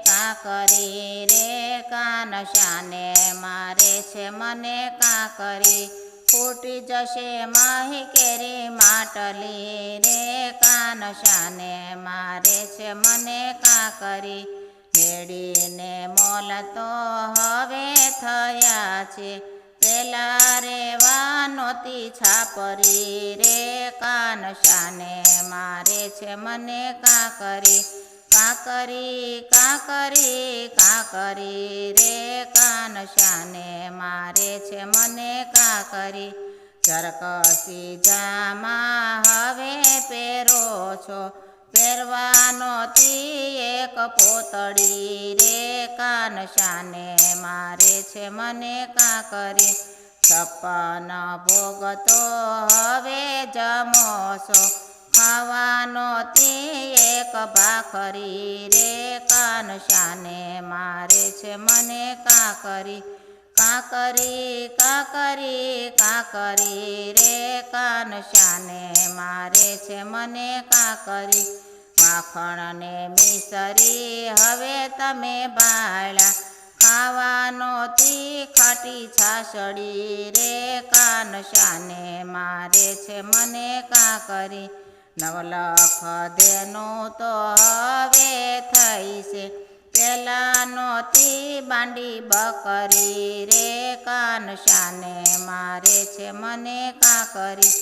કાકરી રે કાનશાને મારે છે મને કાકરી, ફૂટી જશે માહી કેરી માટલી રે કાનશાને મારે છે મને કાકરી, મેળીને મોલ તો હવે થયા છે, પેલા રેવા નહોતી છાપરી રે કાનશાને મારે છે મને કાકરી, કાકરી રે કાનશાને મારે છે મને કાકરી, ચરકસી જામા હવે પહેરો છો, પહેરવાનો તી એક પોતળી રે કાનશાને મારે છે મને કાકરી, છપ્પન ભોગ તો હવે જમો છો, ખાવાનો તી એક ભાખરી રે કાનશાને મારે છે મને કાકરી, કાકરી રે કાનશાને મારે છે મને કાકરી, માખણને મિસરી હવે તમે બાળ્યા, ખાવાનો તી ખાટી છાસડી રે કાનશાને મારે છે મને કાકરી, નવલખ દેનું તો હવે થઈ છે, પેલા નહોતી બાંડી બકરી રે કાનશાને મારે છે મને કાકરી,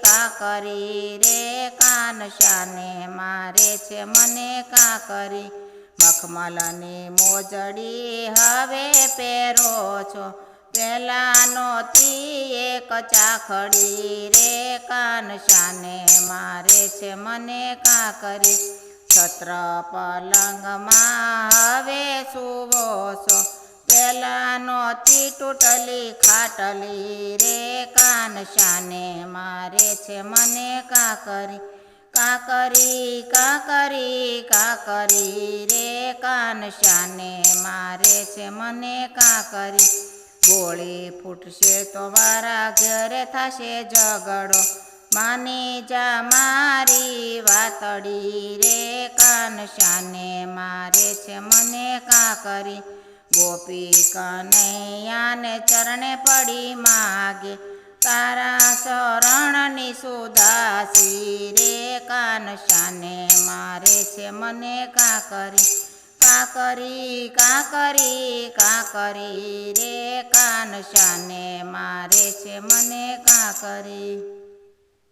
કાકરી રે કાનશાને મારે છે મને કાકરી, મખમલની મોજડી હવે પહેરો છો, પેલા નહોતી એક ચાખડી રે કાનશાને મારે છે મને કાકરી, છત્ર પલંગમાં હવે સૂવો છો, પેલા નહોતી તૂટલી ખાટલી રે કાનશાને મારે છે મને કાકરી, કાકરી રે કાનશાને મારે છે મને કાકરી, ગોળી ફૂટશે તો વારા ઘરે થશે ઝઘડો, માની જા મારી વાતડી રે કાનશાને મારે છે મને કાકરી, ગોપી કનૈયાને ચરણે પડી માગે, તારા શરણની સુદાસી રે કાનશાને મારે છે મને કાકરી, કાકરી રે કાનશાને મારે છે મને કાકરી।